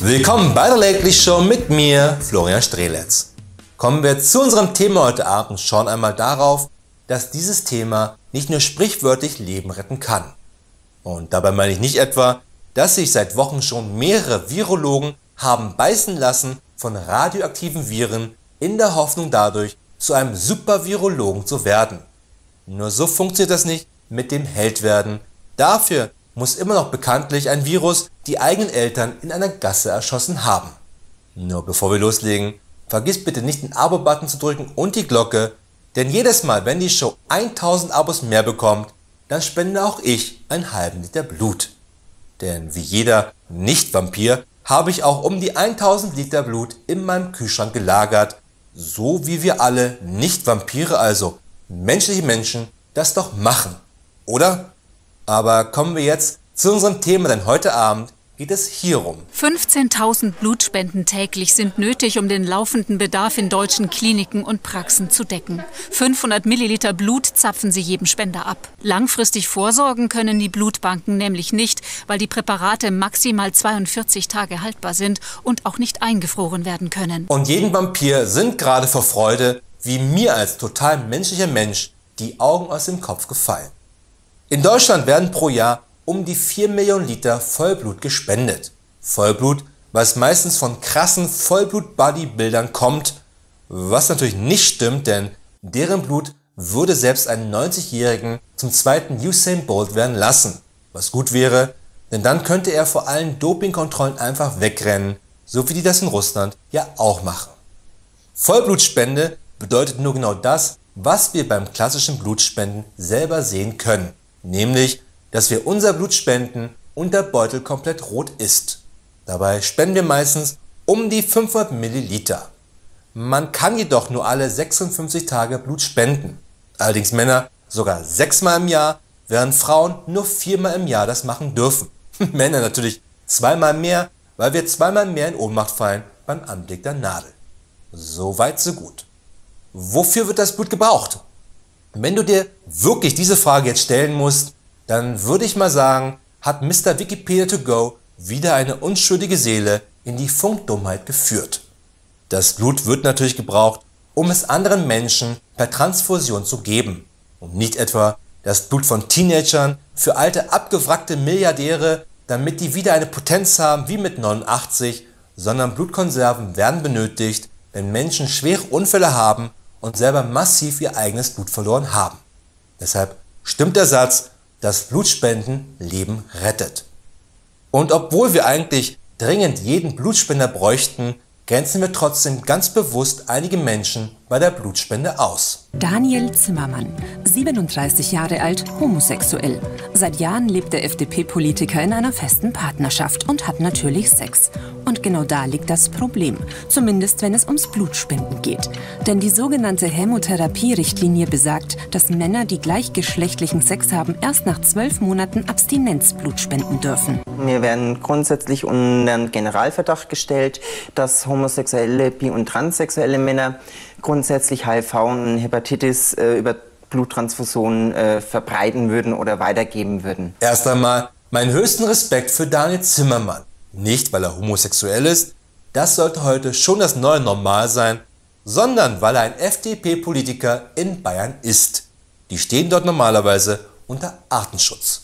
Willkommen bei der Lately Show mit mir, Florian Streletz. Kommen wir zu unserem Thema heute Abend und schauen einmal darauf, dass dieses Thema nicht nur sprichwörtlich Leben retten kann. Und dabei meine ich nicht etwa, dass sich seit Wochen schon mehrere Virologen haben beißen lassen von radioaktiven Viren in der Hoffnung dadurch zu einem Supervirologen zu werden. Nur so funktioniert das nicht mit dem Heldwerden. Dafür muss immer noch bekanntlich ein Virus die eigenen Eltern in einer Gasse erschossen haben. Nur bevor wir loslegen, vergiss bitte nicht den Abo-Button zu drücken und die Glocke, denn jedes Mal, wenn die Show 1000 Abos mehr bekommt, dann spende auch ich einen halben Liter Blut. Denn wie jeder Nicht-Vampir habe ich auch um die 1000 Liter Blut in meinem Kühlschrank gelagert, so wie wir alle Nicht-Vampire, also menschliche Menschen, das doch machen, oder? Aber kommen wir jetzt zu unserem Thema, denn heute Abend geht es hierum. 15.000 Blutspenden täglich sind nötig, um den laufenden Bedarf in deutschen Kliniken und Praxen zu decken. 500 Milliliter Blut zapfen sie jedem Spender ab. Langfristig vorsorgen können die Blutbanken nämlich nicht, weil die Präparate maximal 42 Tage haltbar sind und auch nicht eingefroren werden können. Und jedem Vampir sind gerade vor Freude, wie mir als total menschlicher Mensch, die Augen aus dem Kopf gefallen. In Deutschland werden pro Jahr um die 4 Millionen Liter Vollblut gespendet. Vollblut, was meistens von krassen Vollblut-Bodybuildern kommt, was natürlich nicht stimmt, denn deren Blut würde selbst einen 90-Jährigen zum zweiten Usain Bolt werden lassen. Was gut wäre, denn dann könnte er vor allen Dopingkontrollen einfach wegrennen, so wie die das in Russland ja auch machen. Vollblutspende bedeutet nur genau das, was wir beim klassischen Blutspenden selber sehen können. Nämlich, dass wir unser Blut spenden und der Beutel komplett rot ist. Dabei spenden wir meistens um die 500 Milliliter. Man kann jedoch nur alle 56 Tage Blut spenden. Allerdings Männer sogar 6-mal im Jahr, während Frauen nur 4-mal im Jahr das machen dürfen. Männer natürlich 2-mal mehr, weil wir 2-mal mehr in Ohnmacht fallen beim Anblick der Nadel. So weit, so gut. Wofür wird das Blut gebraucht? Wenn du dir wirklich diese Frage jetzt stellen musst, dann würde ich mal sagen, hat Mr. Wikipedia to go wieder eine unschuldige Seele in die Funkdummheit geführt. Das Blut wird natürlich gebraucht, um es anderen Menschen per Transfusion zu geben. Und nicht etwa das Blut von Teenagern für alte abgewrackte Milliardäre, damit die wieder eine Potenz haben wie mit 89, sondern Blutkonserven werden benötigt, wenn Menschen schwere Unfälle haben und selber massiv ihr eigenes Blut verloren haben. Deshalb stimmt der Satz, dass Blutspenden Leben rettet. Und obwohl wir eigentlich dringend jeden Blutspender bräuchten, grenzen wir trotzdem ganz bewusst einige Menschen bei der Blutspende aus. Daniel Zimmermann, 37 Jahre alt, homosexuell. Seit Jahren lebt der FDP-Politiker in einer festen Partnerschaft und hat natürlich Sex. Und genau da liegt das Problem, zumindest wenn es ums Blutspenden geht. Denn die sogenannte Hämotherapie-Richtlinie besagt, dass Männer, die gleichgeschlechtlichen Sex haben, erst nach 12 Monaten Abstinenzblut spenden dürfen. Wir werden grundsätzlich unter den Generalverdacht gestellt, dass homosexuelle, bi- und transsexuelle Männer grundsätzlich HIV und Hepatitis über Bluttransfusionen verbreiten würden oder weitergeben würden. Erst einmal meinen höchsten Respekt für Daniel Zimmermann. Nicht, weil er homosexuell ist, das sollte heute schon das neue Normal sein, sondern weil er ein FDP-Politiker in Bayern ist. Die stehen dort normalerweise unter Artenschutz.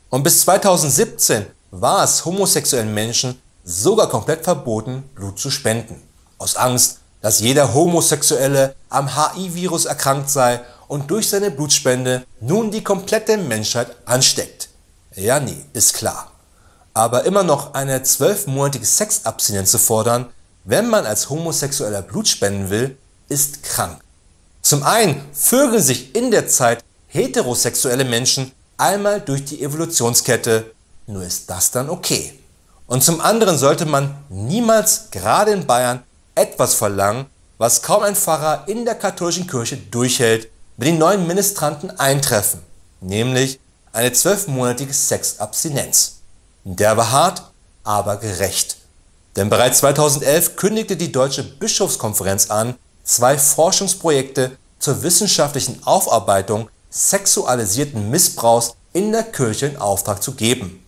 Und bis 2017 war es homosexuellen Menschen sogar komplett verboten, Blut zu spenden. Aus Angst, dass jeder Homosexuelle am HIV-Virus erkrankt sei und durch seine Blutspende nun die komplette Menschheit ansteckt. Ja, nee, ist klar. Aber immer noch eine 12-monatige Sexabstinenz zu fordern, wenn man als Homosexueller Blut spenden will, ist krank. Zum einen vögeln sich in der Zeit heterosexuelle Menschen einmal durch die Evolutionskette, nur ist das dann okay. Und zum anderen sollte man niemals, gerade in Bayern, etwas verlangen, was kaum ein Pfarrer in der katholischen Kirche durchhält, wenn die neuen Ministranten eintreffen, nämlich eine 12-monatige Sexabstinenz. Der war hart, aber gerecht. Denn bereits 2011 kündigte die Deutsche Bischofskonferenz an, 2 Forschungsprojekte zur wissenschaftlichen Aufarbeitung sexualisierten Missbrauchs in der Kirche in Auftrag zu geben.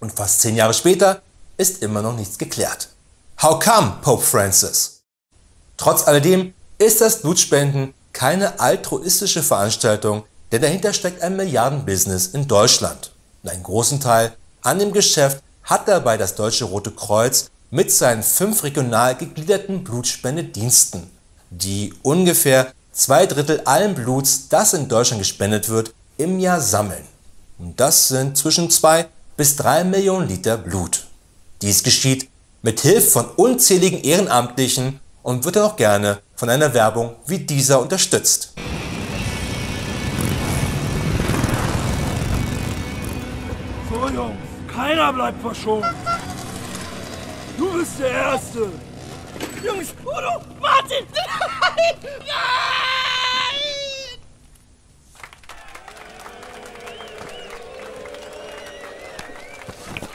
Und fast 10 Jahre später ist immer noch nichts geklärt. How come, Pope Francis? Trotz alledem ist das Blutspenden keine altruistische Veranstaltung, denn dahinter steckt ein Milliardenbusiness in Deutschland. Und einen großen Teil an dem Geschäft hat dabei das Deutsche Rote Kreuz mit seinen 5 regional gegliederten Blutspendediensten, die ungefähr 2/3 allen Bluts, das in Deutschland gespendet wird, im Jahr sammeln. Und das sind zwischen 2 bis 3 Millionen Liter Blut. Dies geschieht mit Hilfe von unzähligen Ehrenamtlichen und wird dann auch gerne von einer Werbung wie dieser unterstützt. So Jungs, keiner bleibt verschont. Du bist der Erste. Jungs, Udo, Martin, nein, nein!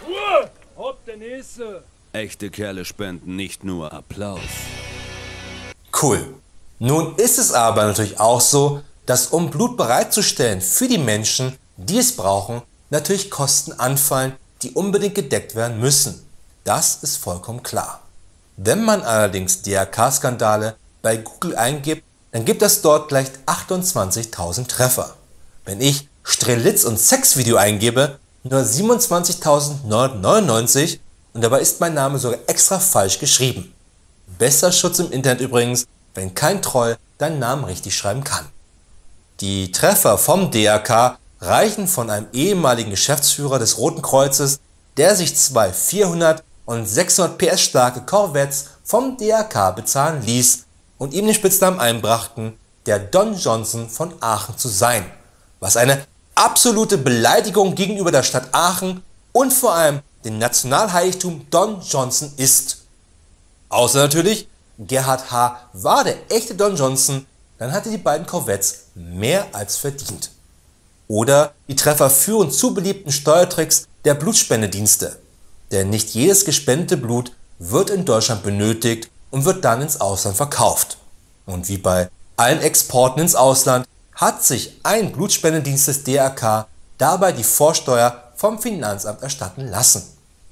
Ruhe, hopp, der Nächste. Echte Kerle spenden nicht nur Applaus. Cool. Nun ist es aber natürlich auch so, dass um Blut bereitzustellen für die Menschen, die es brauchen, natürlich Kosten anfallen, die unbedingt gedeckt werden müssen. Das ist vollkommen klar. Wenn man allerdings DRK-Skandale bei Google eingibt, dann gibt es dort gleich 28.000 Treffer. Wenn ich Strelitz und Sexvideo eingebe, nur 27.999 und dabei ist mein Name sogar extra falsch geschrieben. Besser Schutz im Internet übrigens, wenn kein Troll deinen Namen richtig schreiben kann. Die Treffer vom DRK reichen von einem ehemaligen Geschäftsführer des Roten Kreuzes, der sich 2 400 und 600 PS starke Corvettes vom DRK bezahlen ließ und ihm den Spitznamen einbrachten, der Don Johnson von Aachen zu sein, was eine absolute Beleidigung gegenüber der Stadt Aachen und vor allem dem Nationalheiligtum Don Johnson ist. Außer natürlich, Gerhard H. war der echte Don Johnson, dann hatte die beiden Corvettes mehr als verdient. Oder die Treffer führen zu beliebten Steuertricks der Blutspendedienste. Denn nicht jedes gespendete Blut wird in Deutschland benötigt und wird dann ins Ausland verkauft. Und wie bei allen Exporten ins Ausland hat sich ein Blutspendedienst des DRK dabei die Vorsteuer vom Finanzamt erstatten lassen.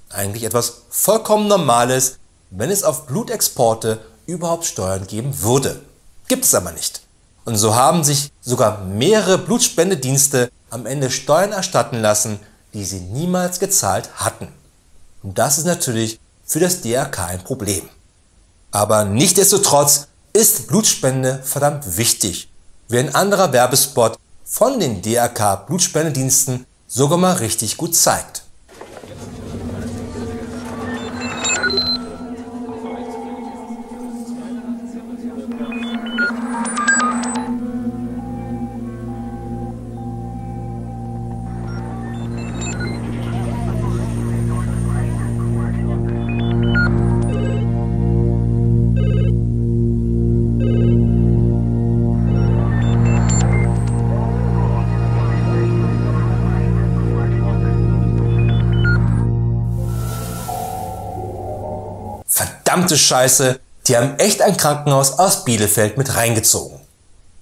Eigentlich etwas vollkommen Normales, wenn es auf Blutexporte überhaupt Steuern geben würde. Gibt es aber nicht. Und so haben sich sogar mehrere Blutspendedienste am Ende Steuern erstatten lassen, die sie niemals gezahlt hatten. Und das ist natürlich für das DRK ein Problem. Aber nichtsdestotrotz ist Blutspende verdammt wichtig, wie ein anderer Werbespot von den DRK Blutspendediensten sogar mal richtig gut zeigt. Verdammte Scheiße, die haben echt ein Krankenhaus aus Bielefeld mit reingezogen.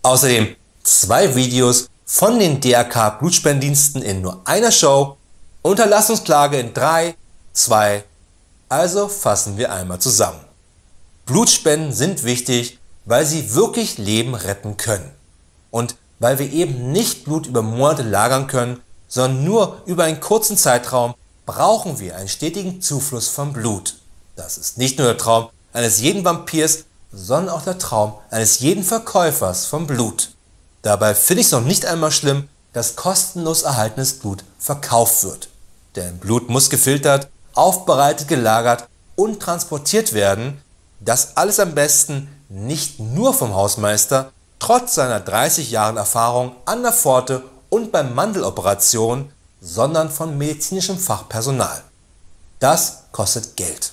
Außerdem 2 Videos von den DRK Blutspendendiensten in nur einer Show, Unterlassungsklage in 3, 2, also fassen wir einmal zusammen. Blutspenden sind wichtig, weil sie wirklich Leben retten können. Und weil wir eben nicht Blut über Monate lagern können, sondern nur über einen kurzen Zeitraum, brauchen wir einen stetigen Zufluss von Blut. Das ist nicht nur der Traum eines jeden Vampirs, sondern auch der Traum eines jeden Verkäufers von Blut. Dabei finde ich es noch nicht einmal schlimm, dass kostenlos erhaltenes Blut verkauft wird. Denn Blut muss gefiltert, aufbereitet, gelagert und transportiert werden. Das alles am besten nicht nur vom Hausmeister, trotz seiner 30 Jahren Erfahrung an der Pforte und bei Mandeloperationen, sondern von medizinischem Fachpersonal. Das kostet Geld.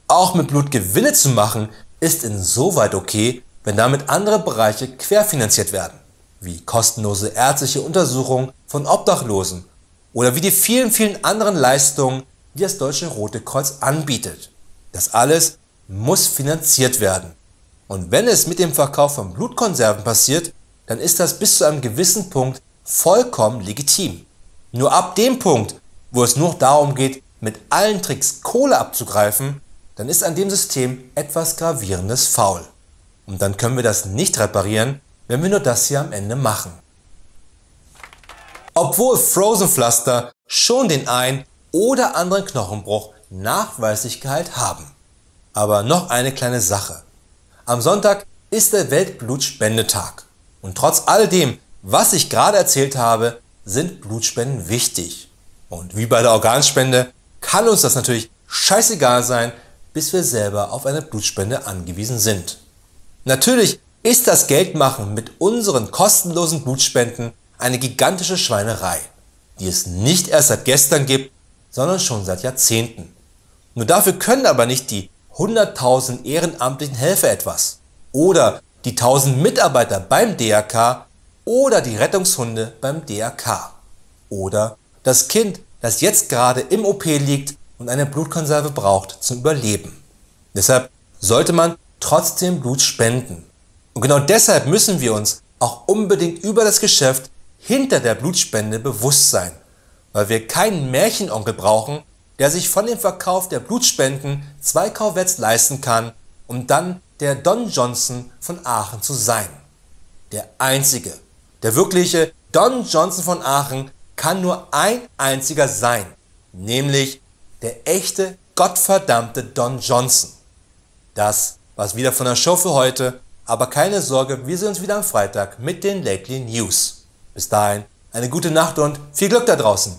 Auch mit Blut Gewinne zu machen, ist insoweit okay, wenn damit andere Bereiche querfinanziert werden, wie kostenlose ärztliche Untersuchungen von Obdachlosen oder wie die vielen, vielen anderen Leistungen, die das Deutsche Rote Kreuz anbietet. Das alles muss finanziert werden. Und wenn es mit dem Verkauf von Blutkonserven passiert, dann ist das bis zu einem gewissen Punkt vollkommen legitim. Nur ab dem Punkt, wo es nur darum geht, mit allen Tricks Kohle abzugreifen, dann ist an dem System etwas Gravierendes faul. Und dann können wir das nicht reparieren, wenn wir nur das hier am Ende machen. Obwohl Frozen Pflaster schon den ein oder anderen Knochenbruch nachweislich geheilt haben. Aber noch eine kleine Sache. Am Sonntag ist der Weltblutspendetag. Und trotz alledem, was ich gerade erzählt habe, sind Blutspenden wichtig. Und wie bei der Organspende kann uns das natürlich scheißegal sein, bis wir selber auf eine Blutspende angewiesen sind. Natürlich ist das Geldmachen mit unseren kostenlosen Blutspenden eine gigantische Schweinerei, die es nicht erst seit gestern gibt, sondern schon seit Jahrzehnten. Nur dafür können aber nicht die 100.000 ehrenamtlichen Helfer etwas oder die 1000 Mitarbeiter beim DRK oder die Rettungshunde beim DRK oder das Kind, das jetzt gerade im OP liegt und eine Blutkonserve braucht zum Überleben. Deshalb sollte man trotzdem Blut spenden. Und genau deshalb müssen wir uns auch unbedingt über das Geschäft hinter der Blutspende bewusst sein, weil wir keinen Märchenonkel brauchen, der sich von dem Verkauf der Blutspenden 2 Corvettes leisten kann, um dann der Don Johnson von Aachen zu sein. Der einzige, der wirkliche Don Johnson von Aachen kann nur ein einziger sein, nämlich der echte, gottverdammte Don Johnson. Das war's wieder von der Show für heute, aber keine Sorge, wir sehen uns wieder am Freitag mit den Lately News. Bis dahin, eine gute Nacht und viel Glück da draußen.